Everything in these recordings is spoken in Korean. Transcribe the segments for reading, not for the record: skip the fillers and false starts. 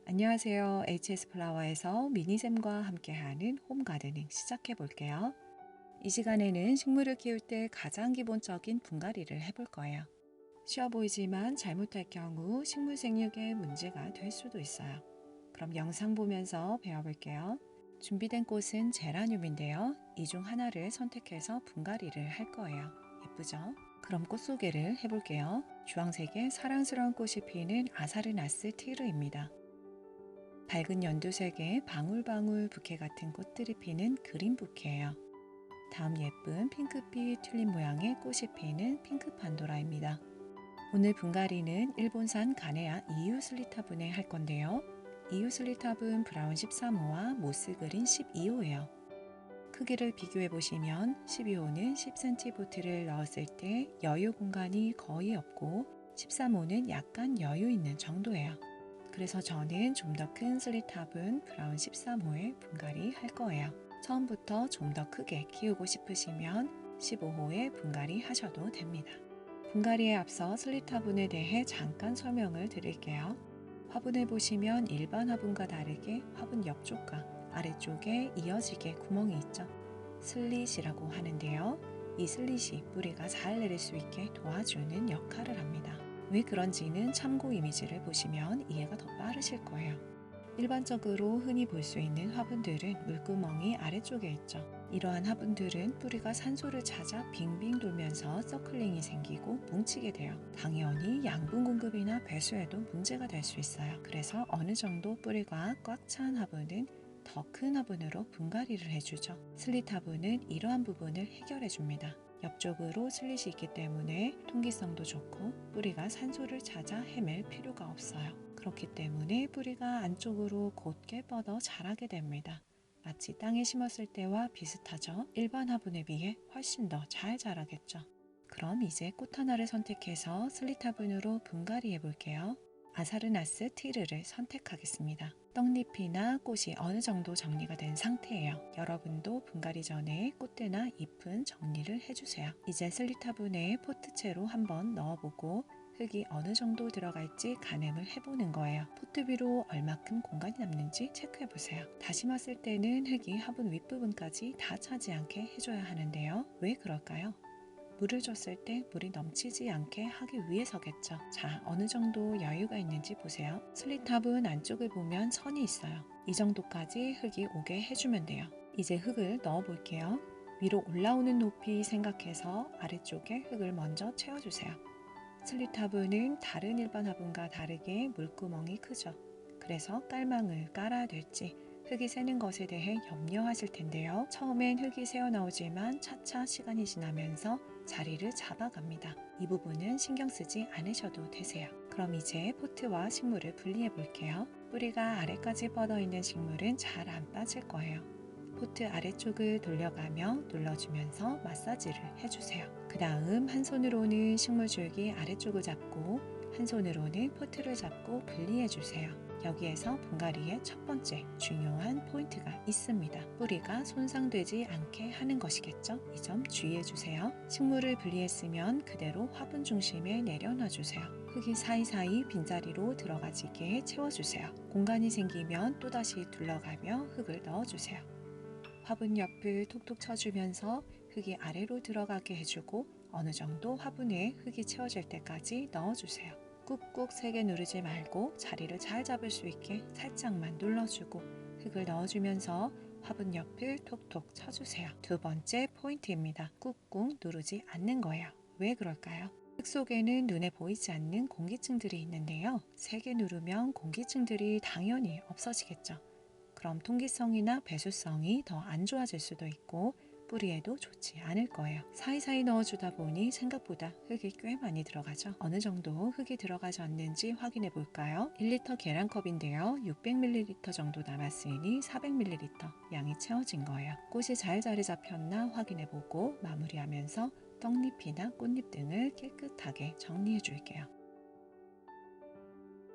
안녕하세요. HS 플라워에서 미니샘과 함께하는 홈 가드닝 시작해 볼게요. 이 시간에는 식물을 키울 때 가장 기본적인 분갈이를 해볼 거예요. 쉬워 보이지만 잘못할 경우 식물 생육에 문제가 될 수도 있어요. 그럼 영상 보면서 배워볼게요. 준비된 꽃은 제라늄인데요. 이 중 하나를 선택해서 분갈이를 할 거예요. 예쁘죠? 그럼 꽃 소개를 해볼게요. 주황색의 사랑스러운 꽃이 피는 아사르나스 티르입니다. 밝은 연두색의 방울방울 부케 같은 꽃들이 피는 그린 부케예요. 다음 예쁜 핑크빛 튤립 모양의 꽃이 피는 핑크 판도라입니다. 오늘 분갈이는 일본산 가네아 이유슬리탑분에 할 건데요. 이유슬리탑은 브라운 13호와 모스 그린 12호예요. 크기를 비교해 보시면 12호는 10cm 보트를 넣었을 때 여유 공간이 거의 없고 13호는 약간 여유 있는 정도예요. 그래서 저는 좀 더 큰 슬리탑은 브라운 13호에 분갈이 할 거예요. 처음부터 좀 더 크게 키우고 싶으시면 15호에 분갈이 하셔도 됩니다. 분갈이에 앞서 슬리탑분에 대해 잠깐 설명을 드릴게요. 화분을 보시면 일반 화분과 다르게 화분 옆쪽과 아래쪽에 이어지게 구멍이 있죠. 슬릿이라고 하는데요. 이 슬릿이 뿌리가 잘 내릴 수 있게 도와주는 역할을 합니다. 왜 그런지는 참고 이미지를 보시면 이해가 더 빠르실 거예요. 일반적으로 흔히 볼 수 있는 화분들은 물구멍이 아래쪽에 있죠. 이러한 화분들은 뿌리가 산소를 찾아 빙빙 돌면서 서클링이 생기고 뭉치게 돼요. 당연히 양분 공급이나 배수에도 문제가 될 수 있어요. 그래서 어느 정도 뿌리가 꽉 찬 화분은 더 큰 화분으로 분갈이를 해주죠. 슬릿 화분은 이러한 부분을 해결해 줍니다. 옆쪽으로 슬릿이 있기 때문에 통기성도 좋고 뿌리가 산소를 찾아 헤맬 필요가 없어요. 그렇기 때문에 뿌리가 안쪽으로 곧게 뻗어 자라게 됩니다. 마치 땅에 심었을 때와 비슷하죠. 일반 화분에 비해 훨씬 더 잘 자라겠죠. 그럼 이제 꽃 하나를 선택해서 슬릿 화분으로 분갈이 해볼게요. 아사르나스 티르를 선택하겠습니다. 떡잎이나 꽃이 어느 정도 정리가 된 상태예요. 여러분도 분갈이 전에 꽃대나 잎은 정리를 해주세요. 이제 슬릿 화분에 포트채로 한번 넣어보고 흙이 어느 정도 들어갈지 가늠을 해보는 거예요. 포트 위로 얼마큼 공간이 남는지 체크해보세요. 다 심었을 때는 흙이 화분 윗부분까지 다 차지 않게 해줘야 하는데요. 왜 그럴까요? 물을 줬을 때 물이 넘치지 않게 하기 위해서겠죠. 자, 어느 정도 여유가 있는지 보세요. 슬릿탑은 안쪽을 보면 선이 있어요. 이 정도까지 흙이 오게 해주면 돼요. 이제 흙을 넣어 볼게요. 위로 올라오는 높이 생각해서 아래쪽에 흙을 먼저 채워주세요. 슬릿탑은 다른 일반 화분과 다르게 물구멍이 크죠. 그래서 깔망을 깔아야 될지 흙이 새는 것에 대해 염려하실 텐데요. 처음엔 흙이 새어나오지만 차차 시간이 지나면서 자리를 잡아갑니다. 이 부분은 신경 쓰지 않으셔도 되세요. 그럼 이제 포트와 식물을 분리해 볼게요. 뿌리가 아래까지 뻗어 있는 식물은 잘 안 빠질 거예요. 포트 아래쪽을 돌려가며 눌러주면서 마사지를 해주세요. 그 다음 한 손으로는 식물 줄기 아래쪽을 잡고 한 손으로는 포트를 잡고 분리해주세요. 여기에서 분갈이의 첫 번째 중요한 포인트가 있습니다. 뿌리가 손상되지 않게 하는 것이겠죠? 이 점 주의해주세요. 식물을 분리했으면 그대로 화분 중심에 내려놔주세요. 흙이 사이사이 빈자리로 들어가지게 채워주세요. 공간이 생기면 또다시 둘러가며 흙을 넣어주세요. 화분 옆을 톡톡 쳐주면서 흙이 아래로 들어가게 해주고 어느 정도 화분에 흙이 채워질 때까지 넣어주세요. 꾹꾹 세게 누르지 말고 자리를 잘 잡을 수 있게 살짝만 눌러주고 흙을 넣어주면서 화분 옆을 톡톡 쳐주세요. 두 번째 포인트입니다. 꾹꾹 누르지 않는 거예요. 왜 그럴까요? 흙 속에는 눈에 보이지 않는 공기층들이 있는데요. 세게 누르면 공기층들이 당연히 없어지겠죠. 그럼 통기성이나 배수성이 더 안 좋아질 수도 있고 뿌리에도 좋지 않을 거예요. 사이사이 넣어주다 보니 생각보다 흙이 꽤 많이 들어가죠. 어느 정도 흙이 들어가지 않는지 확인해 볼까요? 1리터 계량컵인데요. 600ml 정도 남았으니 400ml 양이 채워진 거예요. 꽃이 잘 자리 잡혔나 확인해 보고 마무리하면서 떡잎이나 꽃잎 등을 깨끗하게 정리해 줄게요.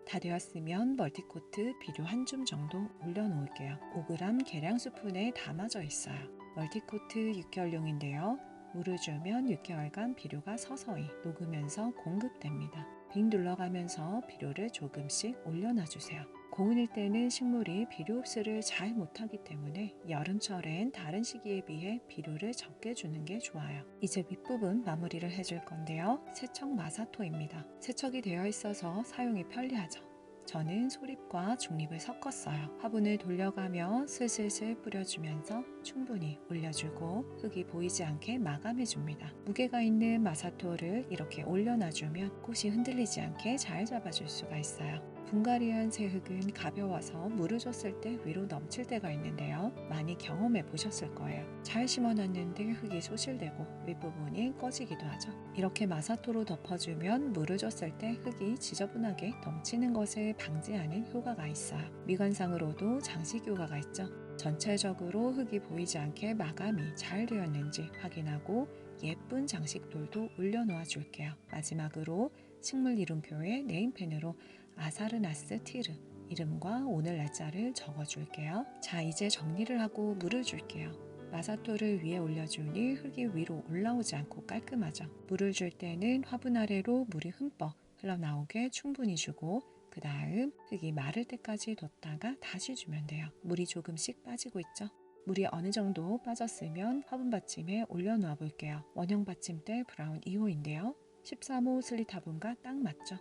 다 되었으면 멀티코트 비료 한 줌 정도 올려놓을게요. 5g 계량 스푼에 담아져 있어요. 멀티코트 6개월용인데요. 물을 주면 6개월간 비료가 서서히 녹으면서 공급됩니다. 빙 둘러가면서 비료를 조금씩 올려놔주세요. 고온일 때는 식물이 비료 흡수를 잘 못하기 때문에 여름철엔 다른 시기에 비해 비료를 적게 주는 게 좋아요. 이제 윗부분 마무리를 해줄 건데요. 세척 마사토입니다. 세척이 되어 있어서 사용이 편리하죠. 저는 소립과 중립을 섞었어요. 화분을 돌려가며 슬슬슬 뿌려주면서 충분히 올려주고 흙이 보이지 않게 마감해줍니다. 무게가 있는 마사토를 이렇게 올려놔주면 꽃이 흔들리지 않게 잘 잡아줄 수가 있어요. 분갈이한 새 흙은 가벼워서 물을 줬을 때 위로 넘칠 때가 있는데요. 많이 경험해 보셨을 거예요. 잘 심어놨는데 흙이 소실되고 윗부분이 꺼지기도 하죠. 이렇게 마사토로 덮어주면 물을 줬을 때 흙이 지저분하게 넘치는 것을 방지하는 효과가 있어요. 미관상으로도 장식 효과가 있죠. 전체적으로 흙이 보이지 않게 마감이 잘 되었는지 확인하고 예쁜 장식돌도 올려놓아 줄게요. 마지막으로 식물 이름표에 네임펜으로 아사르나스 티르 이름과 오늘 날짜를 적어줄게요. 자, 이제 정리를 하고 물을 줄게요. 마사토를 위에 올려주니 흙이 위로 올라오지 않고 깔끔하죠. 물을 줄 때는 화분 아래로 물이 흠뻑 흘러나오게 충분히 주고 그 다음 흙이 마를 때까지 뒀다가 다시 주면 돼요. 물이 조금씩 빠지고 있죠. 물이 어느 정도 빠졌으면 화분 받침에 올려놓아 볼게요. 원형 받침대 브라운 2호인데요. 13호 슬릿 화분과 딱 맞죠.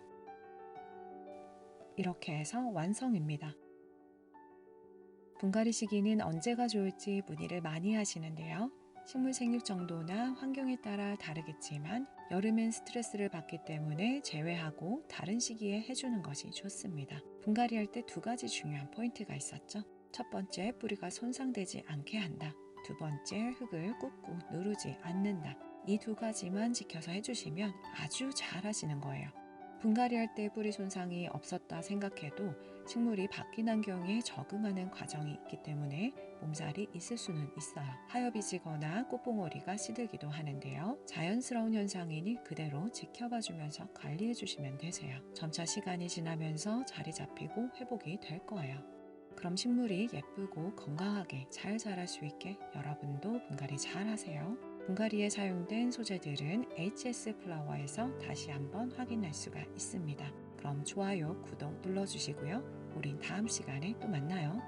이렇게 해서 완성입니다. 분갈이 시기는 언제가 좋을지 문의를 많이 하시는데요. 식물 생육 정도나 환경에 따라 다르겠지만 여름엔 스트레스를 받기 때문에 제외하고 다른 시기에 해주는 것이 좋습니다. 분갈이 할 때 2가지 중요한 포인트가 있었죠. 첫 번째, 뿌리가 손상되지 않게 한다. 두 번째, 흙을 꾹꾹 누르지 않는다. 이 2가지만 지켜서 해주시면 아주 잘 하시는 거예요. 분갈이 할 때 뿌리 손상이 없었다 생각해도 식물이 바뀐 환경에 적응하는 과정이 있기 때문에 몸살이 있을 수는 있어요. 하엽이 지거나 꽃봉오리가 시들기도 하는데요. 자연스러운 현상이니 그대로 지켜봐 주면서 관리해 주시면 되세요. 점차 시간이 지나면서 자리 잡히고 회복이 될 거예요. 그럼 식물이 예쁘고 건강하게 잘 자랄 수 있게 여러분도 분갈이 잘 하세요. 분갈이에 사용된 소재들은 HS 플라워에서 다시 한번 확인할 수가 있습니다. 그럼 좋아요, 구독 눌러주시고요. 우린 다음 시간에 또 만나요.